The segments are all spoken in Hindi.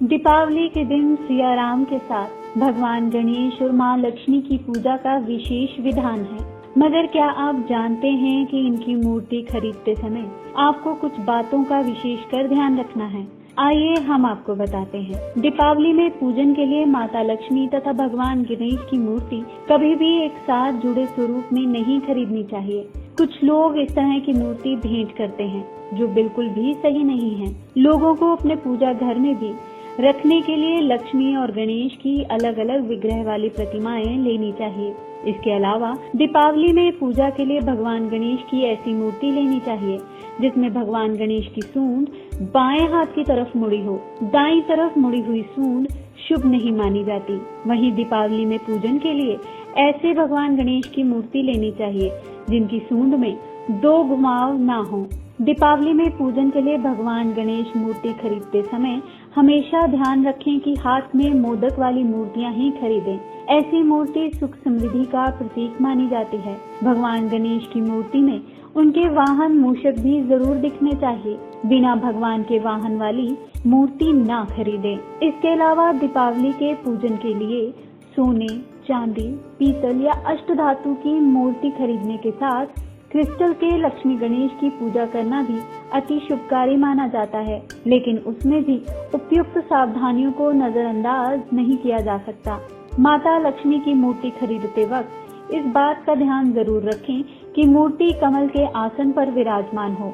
दीपावली के दिन सिया राम के साथ भगवान गणेश और माँ लक्ष्मी की पूजा का विशेष विधान है। मगर क्या आप जानते हैं कि इनकी मूर्ति खरीदते समय आपको कुछ बातों का विशेषकर ध्यान रखना है। आइए हम आपको बताते हैं। दीपावली में पूजन के लिए माता लक्ष्मी तथा भगवान गणेश की मूर्ति कभी भी एक साथ जुड़े स्वरूप में नहीं खरीदनी चाहिए। कुछ लोग इस तरह की मूर्ति भेंट करते हैं, जो बिल्कुल भी सही नहीं है। लोगों को अपने पूजा घर में भी रखने के लिए लक्ष्मी और गणेश की अलग अलग विग्रह वाली प्रतिमाएं लेनी चाहिए। इसके अलावा दीपावली में पूजा के लिए भगवान गणेश की ऐसी मूर्ति लेनी चाहिए जिसमें भगवान गणेश की सूंड बाएं हाथ की तरफ मुड़ी हो। दाईं तरफ मुड़ी हुई सूंड शुभ नहीं मानी जाती। वहीं दीपावली में पूजन के लिए ऐसे भगवान गणेश की मूर्ति लेनी चाहिए जिनकी सूंड में दो घुमाव ना हो। दीपावली में पूजन के लिए भगवान गणेश मूर्ति खरीदते समय हमेशा ध्यान रखें कि हाथ में मोदक वाली मूर्तियां ही खरीदें। ऐसी मूर्ति सुख समृद्धि का प्रतीक मानी जाती है। भगवान गणेश की मूर्ति में उनके वाहन मूषक भी जरूर दिखने चाहिए। बिना भगवान के वाहन वाली मूर्ति ना खरीदें। इसके अलावा दीपावली के पूजन के लिए सोने, चांदी, पीतल या अष्टधातु की मूर्ति खरीदने के साथ क्रिस्टल के लक्ष्मी गणेश की पूजा करना भी अति शुभकारी माना जाता है, लेकिन उसमें भी उपयुक्त सावधानियों को नजरअंदाज नहीं किया जा सकता। माता लक्ष्मी की मूर्ति खरीदते वक्त इस बात का ध्यान जरूर रखें कि मूर्ति कमल के आसन पर विराजमान हो।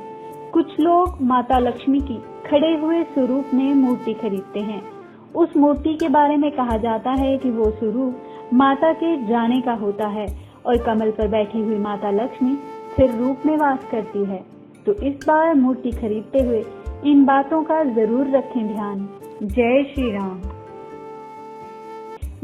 कुछ लोग माता लक्ष्मी की खड़े हुए स्वरूप में मूर्ति खरीदते हैं। उस मूर्ति के बारे में कहा जाता है कि वो स्वरूप माता के जाने का होता है और कमल पर बैठी हुई माता लक्ष्मी स्थिर रूप में वास करती है। तो इस बार मूर्ति खरीदते हुए इन बातों का जरूर रखें ध्यान। जय श्री राम।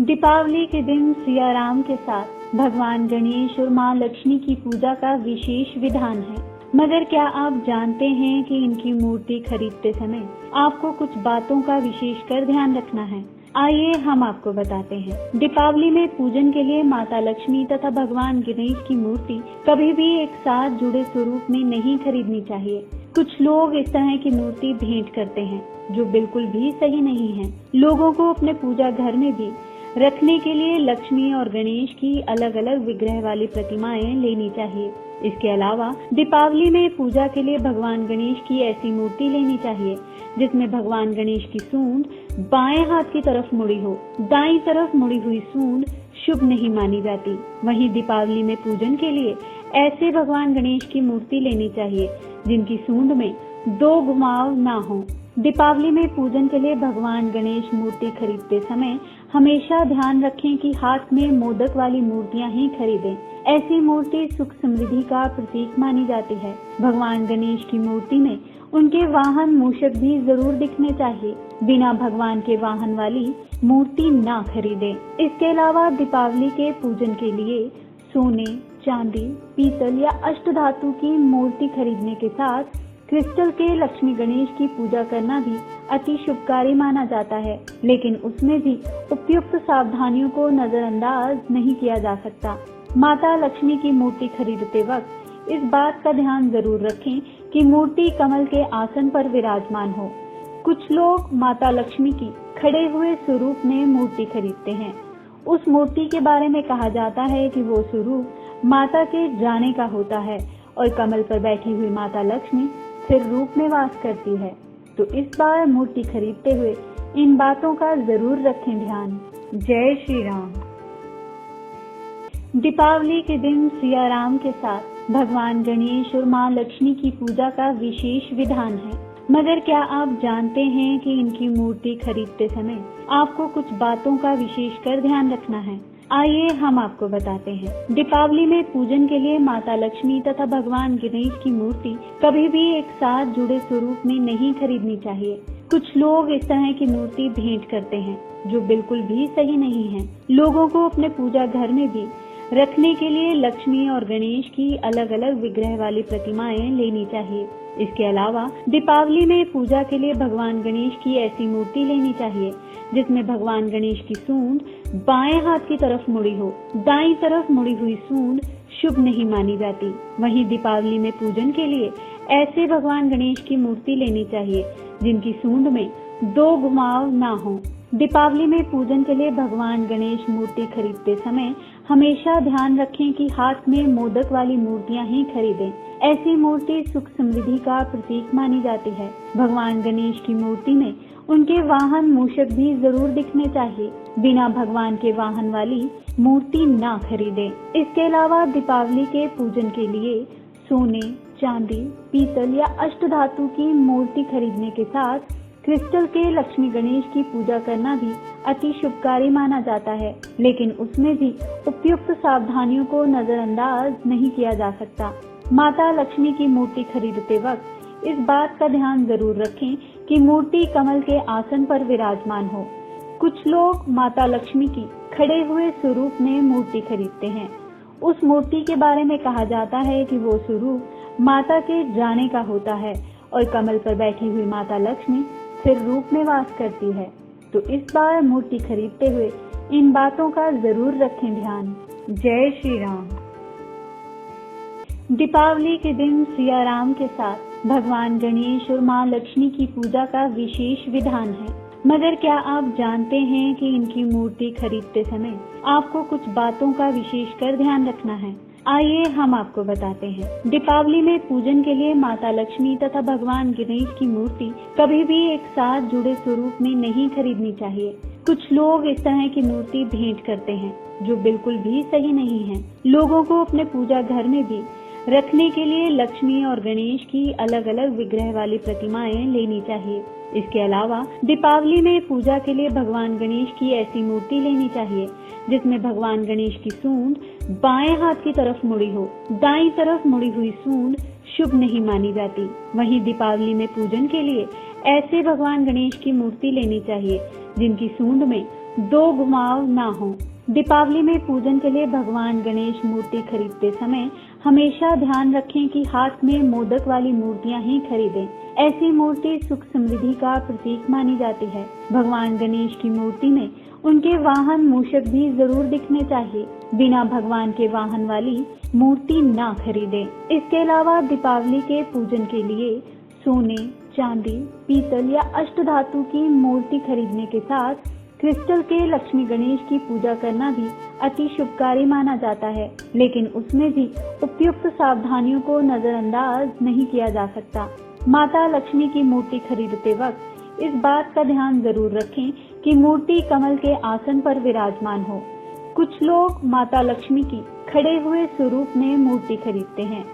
दीपावली के दिन सिया राम के साथ भगवान गणेश और माँ लक्ष्मी की पूजा का विशेष विधान है। मगर क्या आप जानते हैं कि इनकी मूर्ति खरीदते समय आपको कुछ बातों का विशेषकर ध्यान रखना है। आइए हम आपको बताते हैं। दीपावली में पूजन के लिए माता लक्ष्मी तथा भगवान गणेश की मूर्ति कभी भी एक साथ जुड़े स्वरूप में नहीं खरीदनी चाहिए। कुछ लोग इस तरह की मूर्ति भेंट करते हैं, जो बिल्कुल भी सही नहीं है। लोगों को अपने पूजा घर में भी रखने के लिए लक्ष्मी और गणेश की अलग अलग विग्रह वाली प्रतिमाएं लेनी चाहिए। इसके अलावा दीपावली में पूजा के लिए भगवान गणेश की ऐसी मूर्ति लेनी चाहिए जिसमें भगवान गणेश की सूंड बाएं हाथ की तरफ मुड़ी हो। दाईं तरफ मुड़ी हुई सूंड शुभ नहीं मानी जाती। वहीं दीपावली में पूजन के लिए ऐसे भगवान गणेश की मूर्ति लेनी चाहिए जिनकी सूंड में दो घुमाव ना हो। दीपावली में पूजन के लिए भगवान गणेश मूर्ति खरीदते समय हमेशा ध्यान रखें कि हाथ में मोदक वाली मूर्तियां ही खरीदें। ऐसी मूर्ति सुख समृद्धि का प्रतीक मानी जाती है। भगवान गणेश की मूर्ति में उनके वाहन मूषक भी जरूर दिखने चाहिए। बिना भगवान के वाहन वाली मूर्ति ना खरीदें। इसके अलावा दीपावली के पूजन के लिए सोने, चांदी, पीतल या अष्टधातु की मूर्ति खरीदने के साथ क्रिस्टल के लक्ष्मी गणेश की पूजा करना भी अति शुभकारी माना जाता है, लेकिन उसमें भी उपयुक्त सावधानियों को नजरअंदाज नहीं किया जा सकता। माता लक्ष्मी की मूर्ति खरीदते वक्त इस बात का ध्यान जरूर रखें कि मूर्ति कमल के आसन पर विराजमान हो। कुछ लोग माता लक्ष्मी की खड़े हुए स्वरूप में मूर्ति खरीदते हैं। उस मूर्ति के बारे में कहा जाता है कि वो स्वरूप माता के जाने का होता है और कमल पर बैठी हुई माता लक्ष्मी स्थिर रूप में वास करती है। तो इस बार मूर्ति खरीदते हुए इन बातों का जरूर रखें ध्यान। जय श्री राम। दीपावली के दिन सिया राम के साथ भगवान गणेश और माँ लक्ष्मी की पूजा का विशेष विधान है। मगर क्या आप जानते हैं कि इनकी मूर्ति खरीदते समय आपको कुछ बातों का विशेषकर ध्यान रखना है। आइए हम आपको बताते हैं। दीपावली में पूजन के लिए माता लक्ष्मी तथा भगवान गणेश की मूर्ति कभी भी एक साथ जुड़े स्वरूप में नहीं खरीदनी चाहिए। कुछ लोग इस तरह की मूर्ति भेंट करते हैं, जो बिल्कुल भी सही नहीं है। लोगों को अपने पूजा घर में भी रखने के लिए लक्ष्मी और गणेश की अलग अलग विग्रह वाली प्रतिमाएं लेनी चाहिए। इसके अलावा दीपावली में पूजा के लिए भगवान गणेश की ऐसी मूर्ति लेनी चाहिए जिसमें भगवान गणेश की सूंड बाएं हाथ की तरफ मुड़ी हो। दाईं तरफ मुड़ी हुई सूंड शुभ नहीं मानी जाती। वहीं दीपावली में पूजन के लिए ऐसे भगवान गणेश की मूर्ति लेनी चाहिए जिनकी सूंड में दो घुमाव ना हो। दीपावली में पूजन के लिए भगवान गणेश मूर्ति खरीदते समय हमेशा ध्यान रखें कि हाथ में मोदक वाली मूर्तियां ही खरीदें। ऐसी मूर्ति सुख समृद्धि का प्रतीक मानी जाती है। भगवान गणेश की मूर्ति में उनके वाहन मूषक भी जरूर दिखने चाहिए। बिना भगवान के वाहन वाली मूर्ति ना खरीदें। इसके अलावा दीपावली के पूजन के लिए सोने, चांदी, पीतल या अष्टधातु की मूर्ति खरीदने के साथ क्रिस्टल के लक्ष्मी गणेश की पूजा करना भी अति शुभकारी माना जाता है, लेकिन उसमें भी उपयुक्त सावधानियों को नजरअंदाज नहीं किया जा सकता। माता लक्ष्मी की मूर्ति खरीदते वक्त इस बात का ध्यान जरूर रखें कि मूर्ति कमल के आसन पर विराजमान हो। कुछ लोग माता लक्ष्मी की खड़े हुए स्वरूप में मूर्ति खरीदते हैं। उस मूर्ति के बारे में कहा जाता है कि वो स्वरूप माता के जाने का होता है और कमल पर बैठी हुई माता लक्ष्मी स्थिर रूप में वास करती है। तो इस बार मूर्ति खरीदते हुए इन बातों का जरूर रखें ध्यान। जय श्री राम। दीपावली के दिन सिया राम के साथ भगवान गणेश और माँ लक्ष्मी की पूजा का विशेष विधान है। मगर क्या आप जानते हैं कि इनकी मूर्ति खरीदते समय आपको कुछ बातों का विशेषकर ध्यान रखना है? आइए हम आपको बताते हैं। दीपावली में पूजन के लिए माता लक्ष्मी तथा भगवान गणेश की मूर्ति कभी भी एक साथ जुड़े स्वरूप में नहीं खरीदनी चाहिए। कुछ लोग इस तरह की मूर्ति भेंट करते हैं, जो बिल्कुल भी सही नहीं है। लोगों को अपने पूजा घर में भी रखने के लिए लक्ष्मी और गणेश की अलग अलग विग्रह वाली प्रतिमाएं लेनी चाहिए। इसके अलावा दीपावली में पूजा के लिए भगवान गणेश की ऐसी मूर्ति लेनी चाहिए जिसमें भगवान गणेश की सूंड बाएं हाथ की तरफ मुड़ी हो। दाईं तरफ मुड़ी हुई सूंड शुभ नहीं मानी जाती। वहीं दीपावली में पूजन के लिए ऐसे भगवान गणेश की मूर्ति लेनी चाहिए जिनकी सूंड में दो घुमाव ना हो। दीपावली में पूजन के लिए भगवान गणेश मूर्ति खरीदते समय हमेशा ध्यान रखें कि हाथ में मोदक वाली मूर्तियां ही खरीदें। ऐसी मूर्ति सुख समृद्धि का प्रतीक मानी जाती है। भगवान गणेश की मूर्ति में उनके वाहन मूषक भी जरूर दिखने चाहिए। बिना भगवान के वाहन वाली मूर्ति ना खरीदें। इसके अलावा दीपावली के पूजन के लिए सोने, चांदी, पीतल या अष्टधातु की मूर्ति खरीदने के साथ क्रिस्टल के लक्ष्मी गणेश की पूजा करना भी अति शुभकारी माना जाता है, लेकिन उसमें भी उपयुक्त सावधानियों को नजरअंदाज नहीं किया जा सकता। माता लक्ष्मी की मूर्ति खरीदते वक्त इस बात का ध्यान जरूर रखें कि मूर्ति कमल के आसन पर विराजमान हो। कुछ लोग माता लक्ष्मी की खड़े हुए स्वरूप में मूर्ति खरीदते हैं।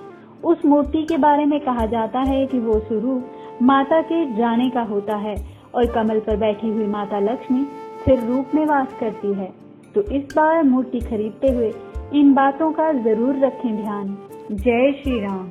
उस मूर्ति के बारे में कहा जाता है कि वो स्वरूप माता के जाने का होता है और कमल पर बैठी हुई माता लक्ष्मी स्थिर रूप में वास करती है। तो इस बार मूर्ति खरीदते हुए इन बातों का जरूर रखें ध्यान। जय श्री राम।